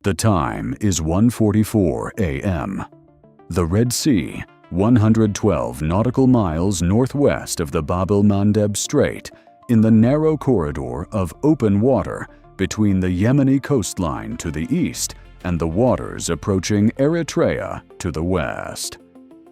The time is 1:44 a.m. The Red Sea, 112 nautical miles northwest of the Bab-el-Mandeb Strait, in the narrow corridor of open water between the Yemeni coastline to the east and the waters approaching Eritrea to the west.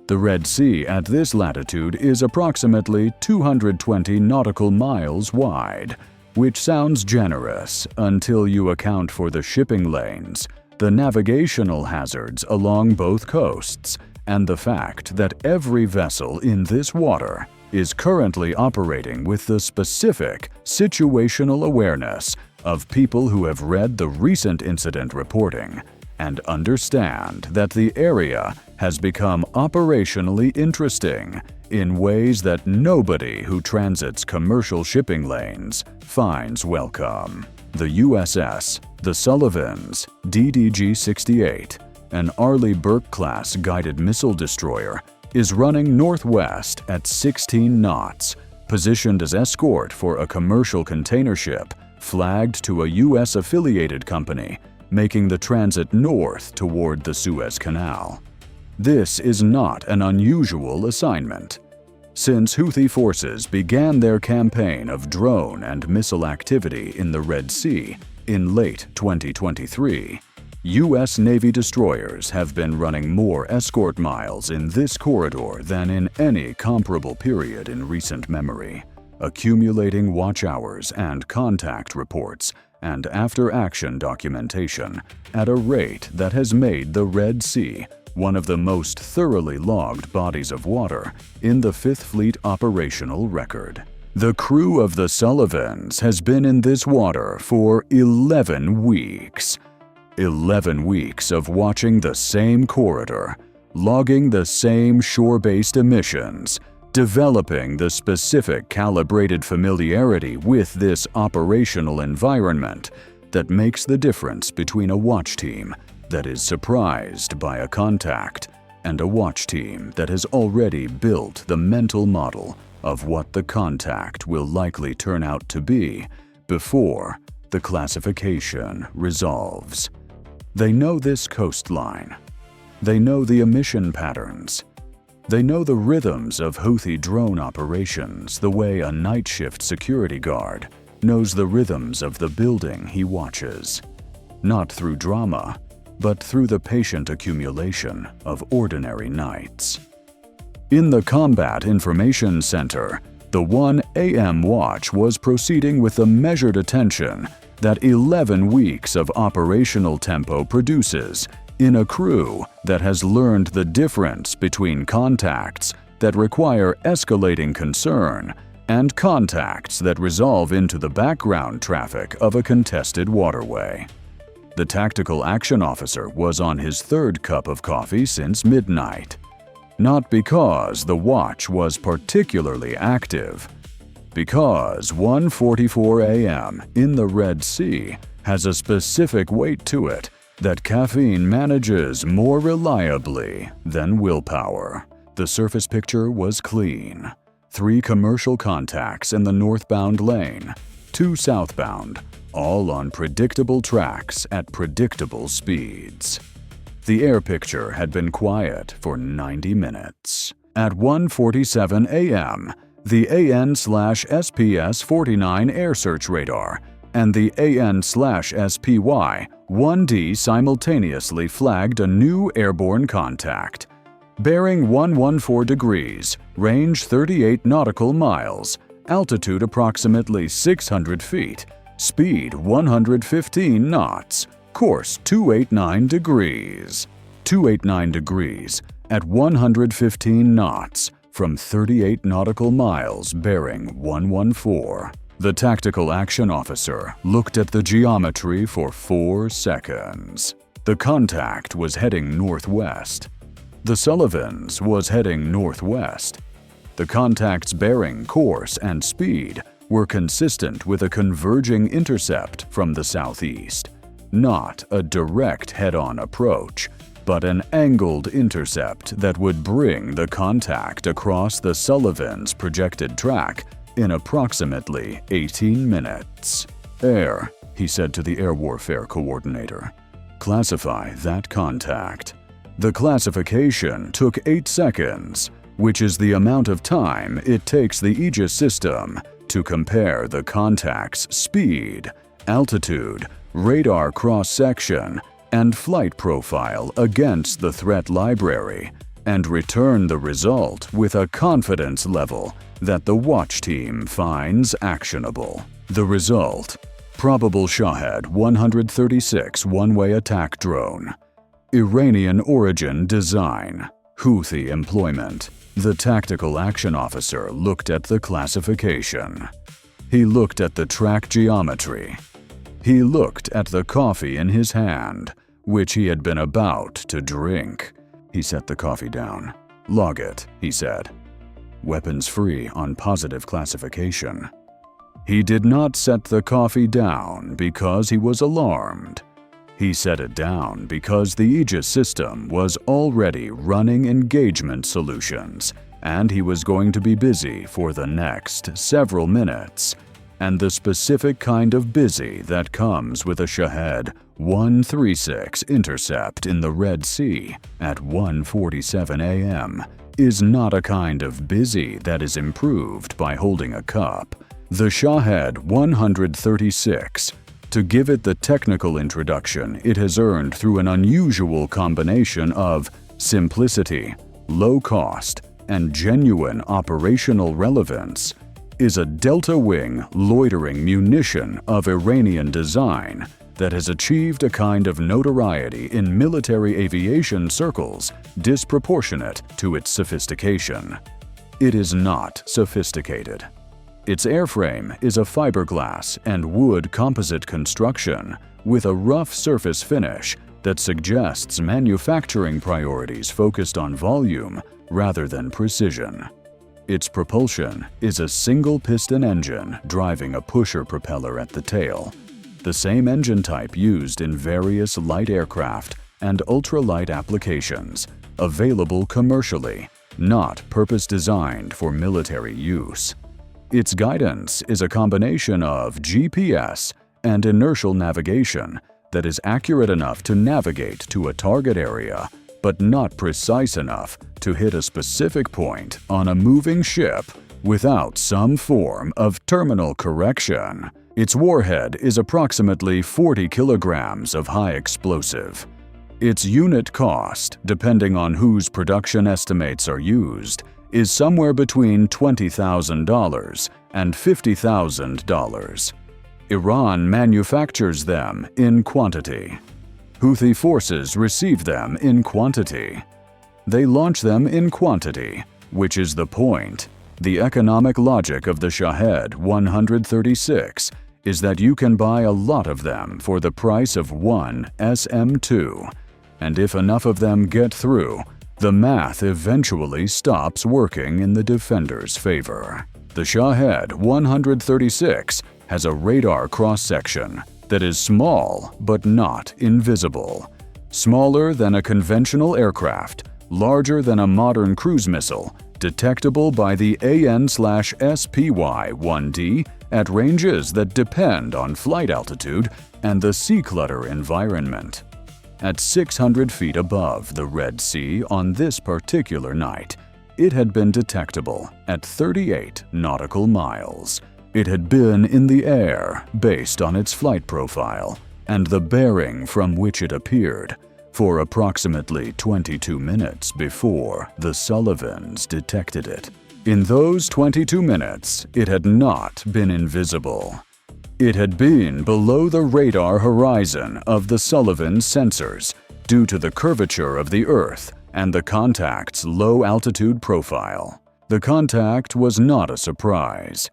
The Red Sea at this latitude is approximately 220 nautical miles wide, which sounds generous until you account for the shipping lanes, the navigational hazards along both coasts, and the fact that every vessel in this water is currently operating with the specific situational awareness of people who have read the recent incident reporting and understand that the area has become operationally interesting in ways that nobody who transits commercial shipping lanes finds welcome. The USS The Sullivans DDG-68, an Arleigh Burke-class guided missile destroyer, is running northwest at 16 knots, positioned as escort for a commercial container ship flagged to a U.S.-affiliated company making the transit north toward the Suez Canal. This is not an unusual assignment. Since Houthi forces began their campaign of drone and missile activity in the Red Sea in late 2023, U.S. Navy destroyers have been running more escort miles in this corridor than in any comparable period in recent memory, accumulating watch hours and contact reports and after-action documentation at a rate that has made the Red Sea one of the most thoroughly logged bodies of water in the Fifth Fleet operational record. The crew of the Sullivans has been in this water for 11 weeks. 11 weeks of watching the same corridor, logging the same shore-based emissions, developing the specific calibrated familiarity with this operational environment that makes the difference between a watch team that is surprised by a contact and a watch team that has already built the mental model of what the contact will likely turn out to be before the classification resolves. They know this coastline. They know the emission patterns. They know the rhythms of Houthi drone operations the way a night shift security guard knows the rhythms of the building he watches. Not through drama, but through the patient accumulation of ordinary nights. In the Combat Information Center, the 1 AM watch was proceeding with the measured attention that 11 weeks of operational tempo produces in a crew that has learned the difference between contacts that require escalating concern and contacts that resolve into the background traffic of a contested waterway. The tactical action officer was on his third cup of coffee since midnight. Not because the watch was particularly active, because 1:44 a.m. in the Red Sea has a specific weight to it that caffeine manages more reliably than willpower. The surface picture was clean. 3 commercial contacts in the northbound lane, 2 southbound, all on predictable tracks at predictable speeds. The air picture had been quiet for 90 minutes. At 1:47 a.m., the AN/SPS-49 air search radar and the AN/SPY-1D simultaneously flagged a new airborne contact. Bearing 114 degrees, range 38 nautical miles, altitude approximately 600 feet, speed 115 knots, course 289 degrees. 289 degrees at 115 knots from 38 nautical miles bearing 114. The tactical action officer looked at the geometry for 4 seconds. The contact was heading northwest. The Sullivans was heading northwest. The contact's bearing, course, and speed were consistent with a converging intercept from the southeast. Not a direct head-on approach, but an angled intercept that would bring the contact across the Sullivans' projected track in approximately 18 minutes. "Air," he said to the air warfare coordinator. Classify that contact. The classification took 8 seconds, which is the amount of time it takes the Aegis system to compare the contact's speed, altitude, radar cross-section, and flight profile against the threat library, and return the result with a confidence level that the watch team finds actionable. The result: probable Shahed-136 one-way attack drone. Iranian origin design. Houthi employment. The tactical action officer looked at the classification. He looked at the track geometry. He looked at the coffee in his hand, which he had been about to drink. He set the coffee down. "Log it," he said. "Weapons free on positive classification." He did not set the coffee down because he was alarmed. He set it down because the Aegis system was already running engagement solutions, and he was going to be busy for the next several minutes, and the specific kind of busy that comes with a Shahed-136 intercept in the Red Sea at 1:47 a.m. is not a kind of busy that is improved by holding a cup. The Shahed-136, to give it the technical introduction it has earned through an unusual combination of simplicity, low cost, and genuine operational relevance, is a delta-wing loitering munition of Iranian design that has achieved a kind of notoriety in military aviation circles disproportionate to its sophistication. It is not sophisticated. Its airframe is a fiberglass and wood composite construction with a rough surface finish that suggests manufacturing priorities focused on volume rather than precision. Its propulsion is a single-piston engine driving a pusher propeller at the tail, the same engine type used in various light aircraft and ultralight applications, available commercially, not purpose-designed for military use. Its guidance is a combination of GPS and inertial navigation that is accurate enough to navigate to a target area, but not precise enough to hit a specific point on a moving ship without some form of terminal correction. Its warhead is approximately 40 kilograms of high explosive. Its unit cost, depending on whose production estimates are used, is somewhere between $20,000 and $50,000. Iran manufactures them in quantity. Houthi forces receive them in quantity. They launch them in quantity, which is the point. The economic logic of the Shahed-136 is that you can buy a lot of them for the price of one SM-2, and if enough of them get through, the math eventually stops working in the defender's favor. The Shahed-136 has a radar cross-section that is small but not invisible, smaller than a conventional aircraft, larger than a modern cruise missile, detectable by the AN/SPY-1D at ranges that depend on flight altitude and the sea clutter environment. At 600 feet above the Red Sea on this particular night, it had been detectable at 38 nautical miles. It had been in the air based on its flight profile and the bearing from which it appeared for approximately 22 minutes before the Sullivans detected it. In those 22 minutes, it had not been invisible. It had been below the radar horizon of the Sullivans sensors due to the curvature of the Earth and the contact's low-altitude profile. The contact was not a surprise.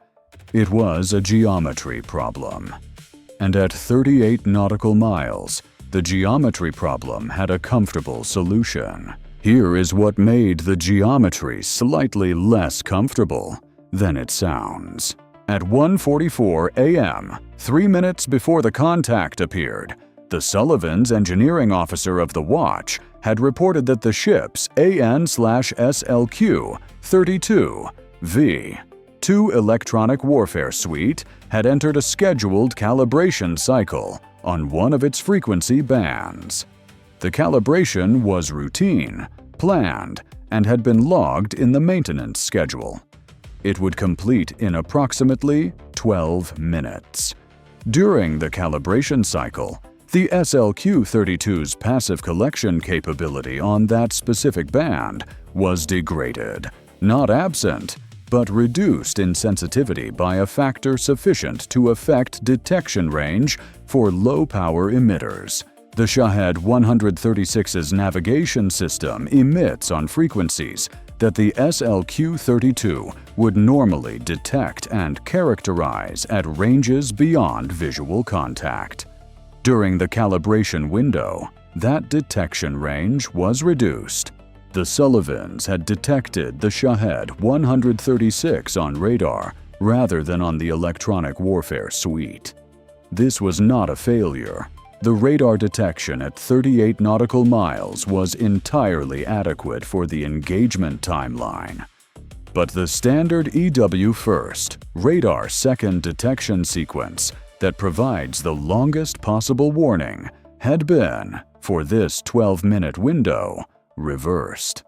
It was a geometry problem. And at 38 nautical miles, the geometry problem had a comfortable solution. Here is what made the geometry slightly less comfortable than it sounds. At 1:44 a.m., 3 minutes before the contact appeared, the Sullivans engineering officer of the watch had reported that the ship's AN/SLQ-32V2 electronic warfare suite had entered a scheduled calibration cycle on one of its frequency bands. The calibration was routine, planned, and had been logged in the maintenance schedule. It would complete in approximately 12 minutes. During the calibration cycle, the SLQ-32's passive collection capability on that specific band was degraded, not absent, but reduced in sensitivity by a factor sufficient to affect detection range for low-power emitters. The Shahed-136's navigation system emits on frequencies that the SLQ-32 would normally detect and characterize at ranges beyond visual contact. During the calibration window, that detection range was reduced. The Sullivans had detected the Shahed-136 on radar rather than on the electronic warfare suite. This was not a failure. The radar detection at 38 nautical miles was entirely adequate for the engagement timeline. But the standard EW first, radar second detection sequence that provides the longest possible warning had been, for this 12-minute window, reversed.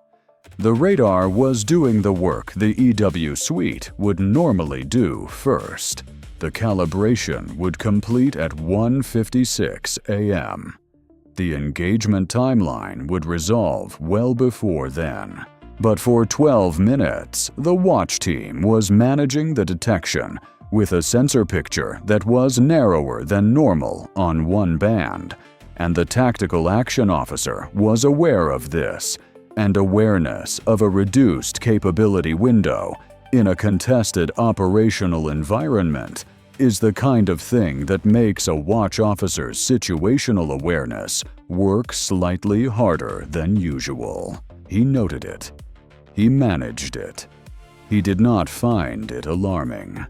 The radar was doing the work the EW suite would normally do first. The calibration would complete at 1:56 a.m. The engagement timeline would resolve well before then. But for 12 minutes, the watch team was managing the detection with a sensor picture that was narrower than normal on one band, and the tactical action officer was aware of this, and awareness of a reduced capability window in a contested operational environment is the kind of thing that makes a watch officer's situational awareness work slightly harder than usual. He noted it. He managed it. He did not find it alarming.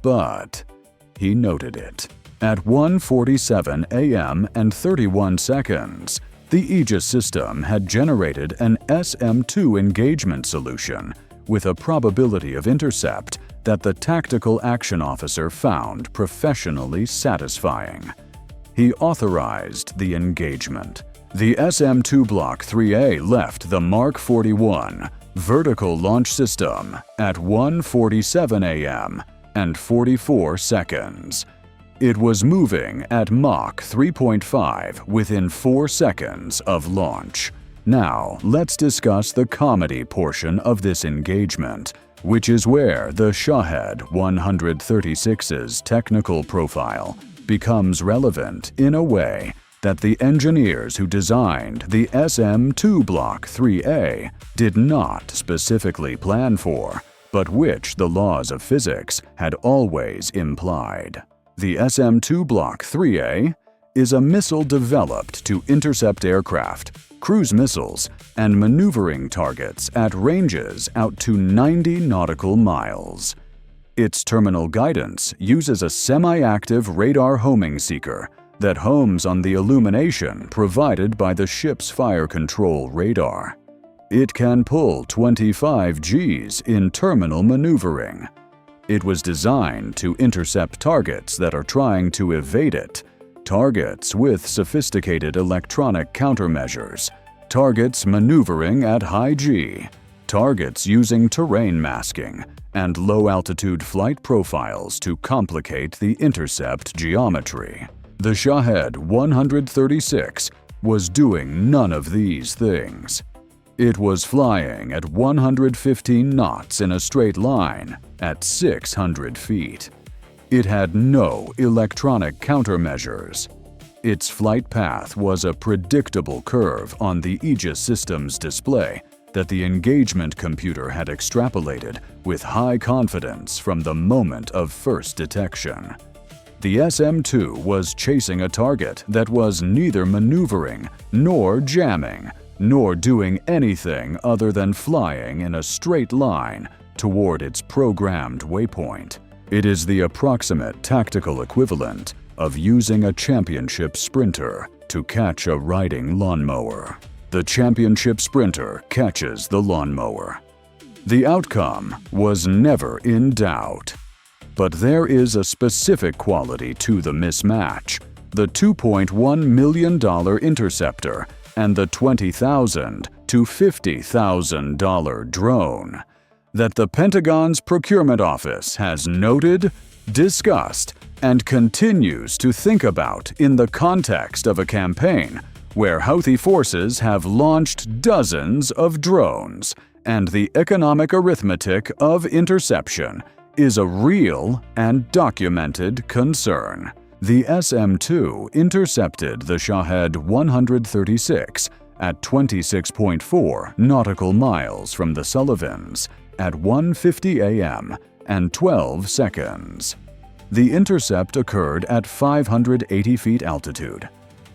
But he noted it. At 1:47 a.m. and 31 seconds, the Aegis system had generated an SM-2 engagement solution with a probability of intercept that the tactical action officer found professionally satisfying. He authorized the engagement. The SM-2 Block IIIA left the Mark 41 vertical launch system at 1:47 a.m. and 44 seconds. It was moving at Mach 3.5 within 4 seconds of launch. Now, let's discuss the comedy portion of this engagement, which is where the Shahed-136's technical profile becomes relevant in a way that the engineers who designed the SM-2 Block IIIA did not specifically plan for, but which the laws of physics had always implied. The SM-2 Block IIIA is a missile developed to intercept aircraft, cruise missiles, and maneuvering targets at ranges out to 90 nautical miles. Its terminal guidance uses a semi-active radar homing seeker that homes on the illumination provided by the ship's fire control radar. It can pull 25 Gs in terminal maneuvering. It was designed to intercept targets that are trying to evade it, targets with sophisticated electronic countermeasures, targets maneuvering at high G, targets using terrain masking, and low-altitude flight profiles to complicate the intercept geometry. The Shahed-136 was doing none of these things. It was flying at 115 knots in a straight line at 600 feet. It had no electronic countermeasures. Its flight path was a predictable curve on the Aegis system's display that the engagement computer had extrapolated with high confidence from the moment of first detection. The SM-2 was chasing a target that was neither maneuvering nor jamming, nor doing anything other than flying in a straight line toward its programmed waypoint. It is the approximate tactical equivalent of using a championship sprinter to catch a riding lawnmower. The championship sprinter catches the lawnmower. The outcome was never in doubt. But there is a specific quality to the mismatch, the $2.1 million interceptor, and the $20,000 to $50,000 drone that the Pentagon's procurement office has noted, discussed, and continues to think about in the context of a campaign where Houthi forces have launched dozens of drones, and the economic arithmetic of interception is a real and documented concern. The SM-2 intercepted the Shahed-136 at 26.4 nautical miles from the Sullivans at 1:50 a.m. and 12 seconds. The intercept occurred at 580 feet altitude.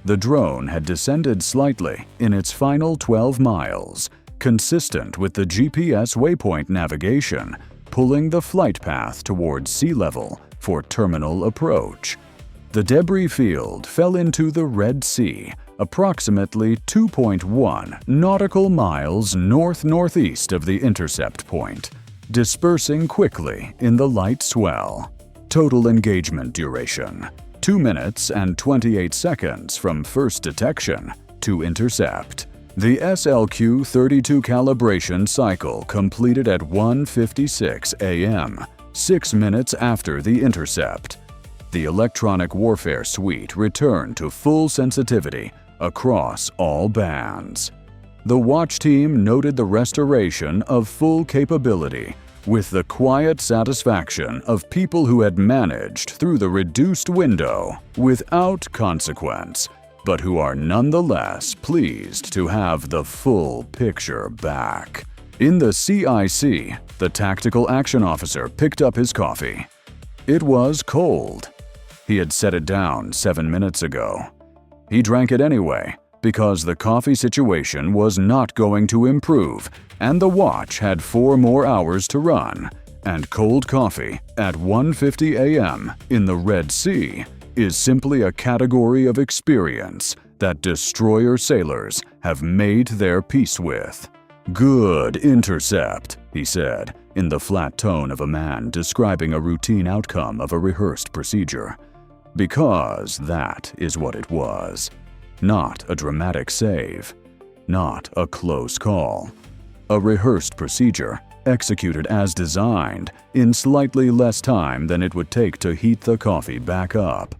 The drone had descended slightly in its final 12 miles, consistent with the GPS waypoint navigation, pulling the flight path towards sea level for terminal approach. The debris field fell into the Red Sea, approximately 2.1 nautical miles north-northeast of the intercept point, dispersing quickly in the light swell. Total engagement duration: 2 minutes and 28 seconds from first detection to intercept. The SLQ-32 calibration cycle completed at 1:56 a.m., 6 minutes after the intercept. The electronic warfare suite returned to full sensitivity across all bands. The watch team noted the restoration of full capability with the quiet satisfaction of people who had managed through the reduced window without consequence, but who are nonetheless pleased to have the full picture back. In the CIC, the tactical action officer picked up his coffee. It was cold. He had set it down 7 minutes ago. He drank it anyway, because the coffee situation was not going to improve, and the watch had 4 more hours to run, and cold coffee at 1:50 a.m. in the Red Sea is simply a category of experience that destroyer sailors have made their peace with. "Good intercept," he said, in the flat tone of a man describing a routine outcome of a rehearsed procedure. Because that is what it was. Not a dramatic save. Not a close call. A rehearsed procedure, executed as designed, in slightly less time than it would take to heat the coffee back up.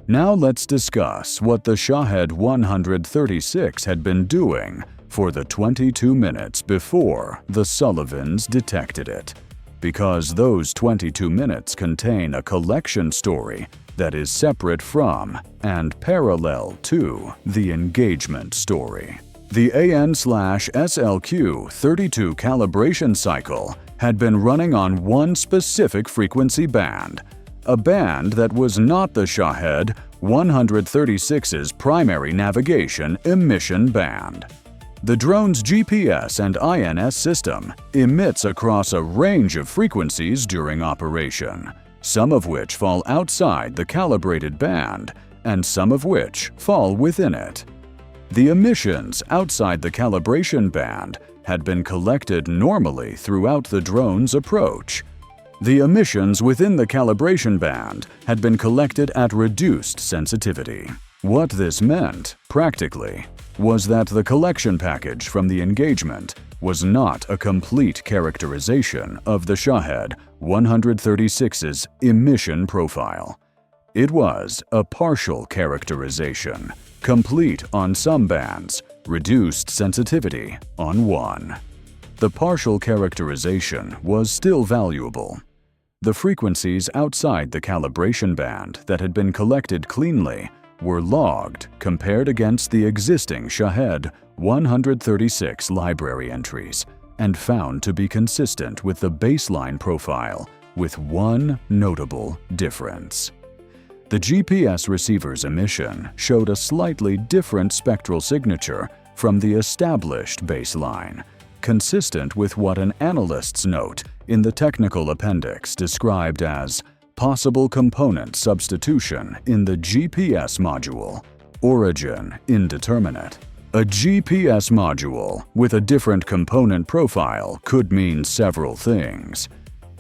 Now let's discuss what the Shahed-136 had been doing for the 22 minutes before the Sullivans detected it, because those 22 minutes contain a collection story that is separate from and parallel to the engagement story. The AN/SLQ-32 calibration cycle had been running on one specific frequency band, a band that was not the Shahed-136's primary navigation emission band. The drone's GPS and INS system emits across a range of frequencies during operation, some of which fall outside the calibrated band and some of which fall within it. The emissions outside the calibration band had been collected normally throughout the drone's approach. The emissions within the calibration band had been collected at reduced sensitivity. What this meant, practically, was that the collection package from the engagement was not a complete characterization of the Shahed-136's emission profile. It was a partial characterization, complete on some bands, reduced sensitivity on one. The partial characterization was still valuable. The frequencies outside the calibration band that had been collected cleanly were logged compared against the existing Shahed-136 library entries and found to be consistent with the baseline profile, with one notable difference. The GPS receiver's emission showed a slightly different spectral signature from the established baseline, consistent with what an analyst's note in the technical appendix described as possible component substitution in the GPS module, origin indeterminate. A GPS module with a different component profile could mean several things.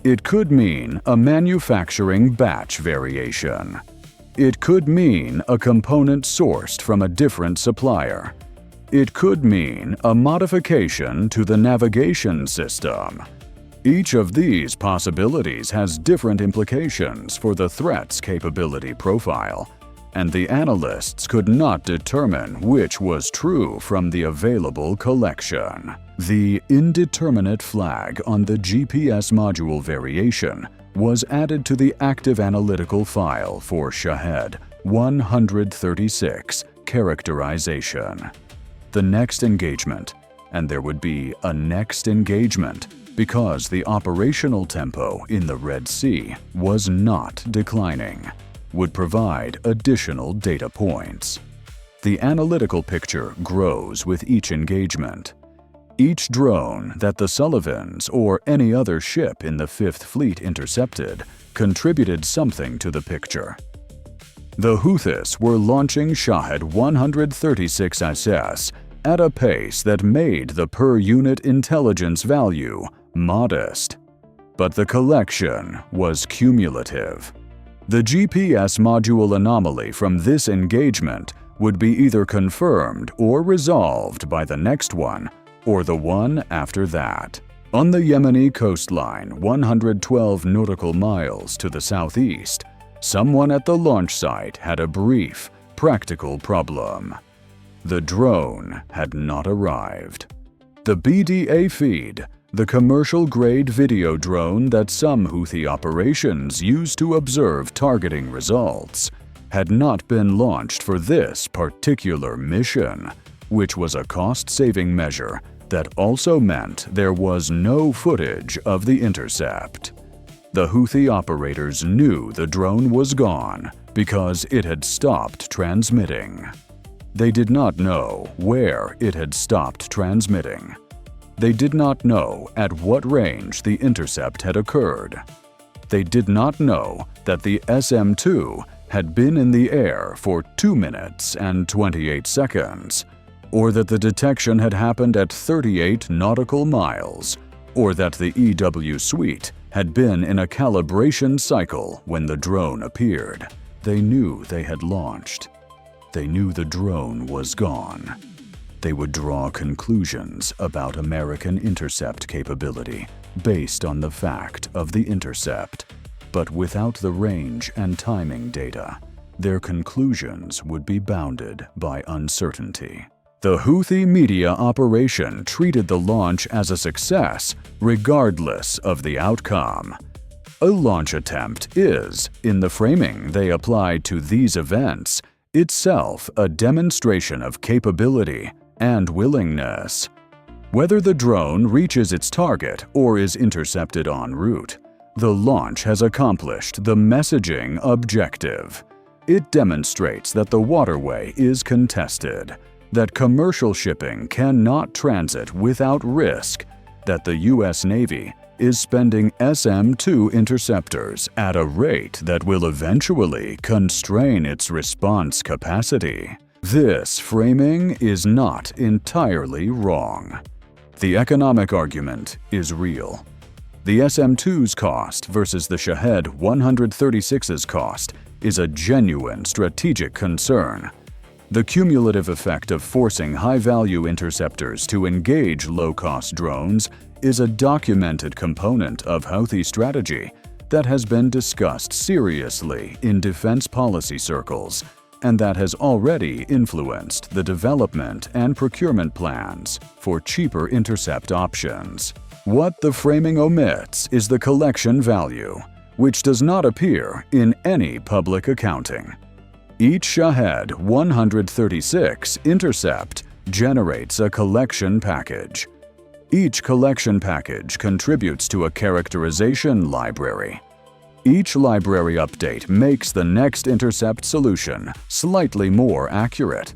It could mean a manufacturing batch variation. It could mean a component sourced from a different supplier. It could mean a modification to the navigation system. Each of these possibilities has different implications for the threat's capability profile, and the analysts could not determine which was true from the available collection. The indeterminate flag on the GPS module variation was added to the active analytical file for Shahed-136 characterization. The next engagement, and there would be a next engagement because the operational tempo in the Red Sea was not declining, would provide additional data points. The analytical picture grows with each engagement. Each drone that the Sullivans or any other ship in the Fifth Fleet intercepted contributed something to the picture. The Houthis were launching Shahed-136 SS at a pace that made the per-unit intelligence value modest. But the collection was cumulative. The GPS module anomaly from this engagement would be either confirmed or resolved by the next one or the one after that. On the Yemeni coastline, 112 nautical miles to the southeast, someone at the launch site had a brief, practical problem. The drone had not arrived. The BDA feed, the commercial-grade video drone that some Houthi operations use to observe targeting results, had not been launched for this particular mission, which was a cost-saving measure that also meant there was no footage of the intercept. The Houthi operators knew the drone was gone because it had stopped transmitting. They did not know where it had stopped transmitting. They did not know at what range the intercept had occurred. They did not know that the SM-2 had been in the air for 2 minutes and 28 seconds, or that the detection had happened at 38 nautical miles, or that the EW suite had been in a calibration cycle when the drone appeared. They knew they had launched. They knew the drone was gone. They would draw conclusions about American intercept capability based on the fact of the intercept, but without the range and timing data, their conclusions would be bounded by uncertainty. The Houthi media operation treated the launch as a success regardless of the outcome. A launch attempt is, in the framing they applied to these events, itself a demonstration of capability and willingness. Whether the drone reaches its target or is intercepted en route, the launch has accomplished the messaging objective. It demonstrates that the waterway is contested, that commercial shipping cannot transit without risk, that the U.S. Navy is spending SM-2 interceptors at a rate that will eventually constrain its response capacity. This framing is not entirely wrong. The economic argument is real. The SM-2's cost versus the Shahed-136's cost is a genuine strategic concern. The cumulative effect of forcing high-value interceptors to engage low-cost drones is a documented component of Houthi strategy that has been discussed seriously in defense policy circles and that has already influenced the development and procurement plans for cheaper intercept options. What the framing omits is the collection value, which does not appear in any public accounting. Each Shahed-136 intercept generates a collection package. Each collection package contributes to a characterization library. Each library update makes the next intercept solution slightly more accurate.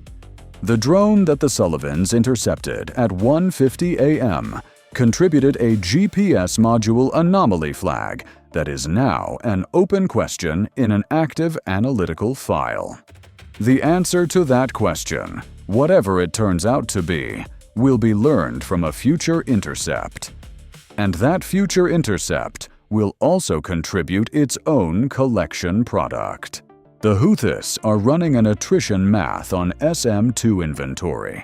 The drone that the Sullivans intercepted at 1:50 a.m. contributed a GPS module anomaly flag that is now an open question in an active analytical file. The answer to that question, whatever it turns out to be, will be learned from a future intercept. And that future intercept will also contribute its own collection product. The Houthis are running an attrition math on SM-2 inventory.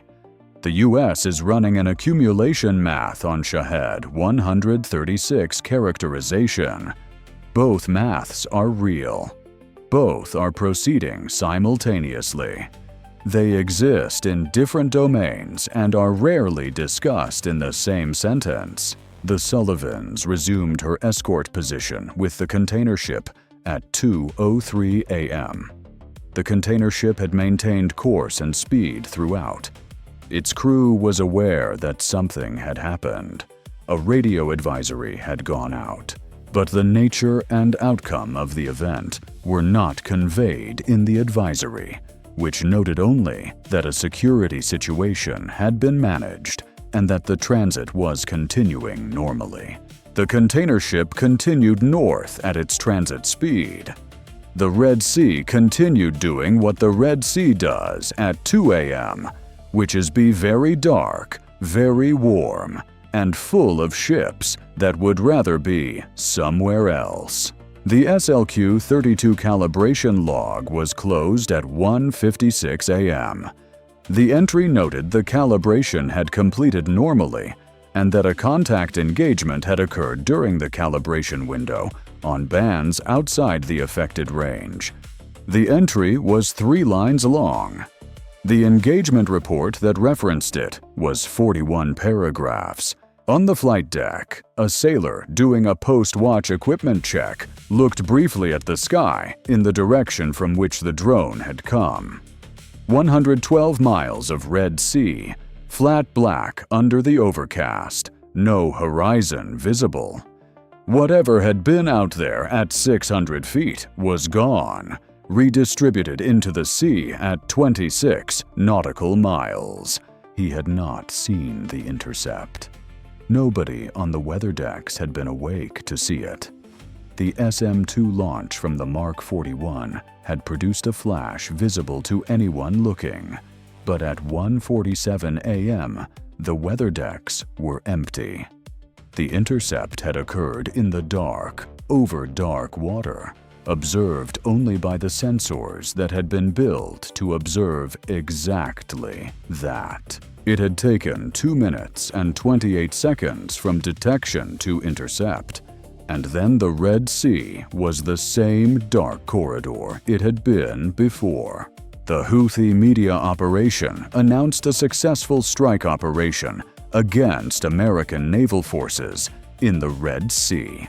The US is running an accumulation math on Shahed-136 characterization. Both maths are real. Both are proceeding simultaneously. They exist in different domains and are rarely discussed in the same sentence. The Sullivans resumed her escort position with the container ship at 2:03 a.m. The container ship had maintained course and speed throughout. Its crew was aware that something had happened. A radio advisory had gone out, but the nature and outcome of the event were not conveyed in the advisory, which noted only that a security situation had been managed and that the transit was continuing normally. The container ship continued north at its transit speed. The Red Sea continued doing what the Red Sea does at 2 a.m., which is be very dark, very warm, and full of ships that would rather be somewhere else. The SLQ-32 calibration log was closed at 1:56 a.m. The entry noted the calibration had completed normally and that a contact engagement had occurred during the calibration window on bands outside the affected range. The entry was 3 lines long. The engagement report that referenced it was 41 paragraphs. On the flight deck, a sailor doing a post-watch equipment check looked briefly at the sky in the direction from which the drone had come. 112 miles of Red Sea, flat black under the overcast, no horizon visible. Whatever had been out there at 600 feet was gone, redistributed into the sea at 26 nautical miles. He had not seen the intercept. Nobody on the weather decks had been awake to see it. The SM-2 launch from the Mark 41 had produced a flash visible to anyone looking, but at 1:47 a.m., the weather decks were empty. The intercept had occurred in the dark, over dark water, observed only by the sensors that had been built to observe exactly that. It had taken 2 minutes and 28 seconds from detection to intercept, and then the Red Sea was the same dark corridor it had been before. The Houthi media operation announced a successful strike operation against American naval forces in the Red Sea.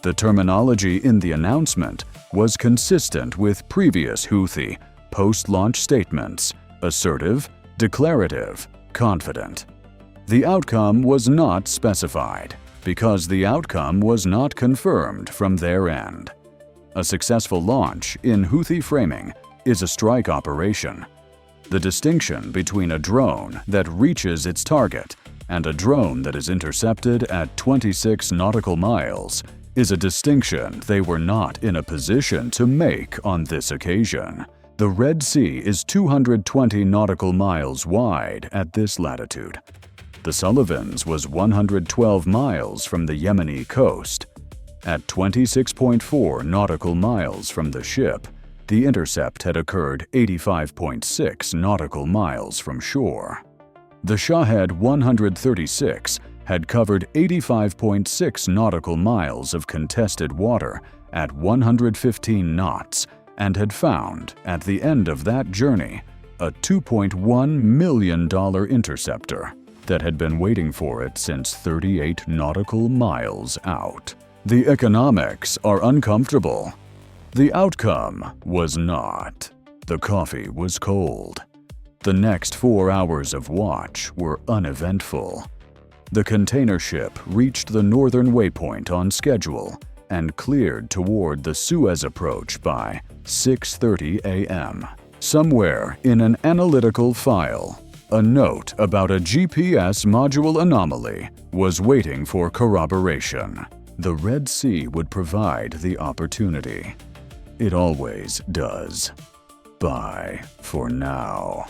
The terminology in the announcement was consistent with previous Houthi post-launch statements: assertive, declarative, confident. The outcome was not specified because the outcome was not confirmed from their end. A successful launch in Houthi framing is a strike operation. The distinction between a drone that reaches its target and a drone that is intercepted at 26 nautical miles is a distinction they were not in a position to make on this occasion. The Red Sea is 220 nautical miles wide at this latitude. The Sullivans was 112 miles from the Yemeni coast. At 26.4 nautical miles from the ship, the intercept had occurred 85.6 nautical miles from shore. The Shahed-136 had covered 85.6 nautical miles of contested water at 115 knots and had found, at the end of that journey, a $2.1 million interceptor that had been waiting for it since 38 nautical miles out. The economics are uncomfortable. The outcome was not. The coffee was cold. The next 4 hours of watch were uneventful. The container ship reached the northern waypoint on schedule and cleared toward the Suez approach by 6:30 a.m. Somewhere in an analytical file, a note about a GPS module anomaly was waiting for corroboration. The Red Sea would provide the opportunity. It always does. Bye for now.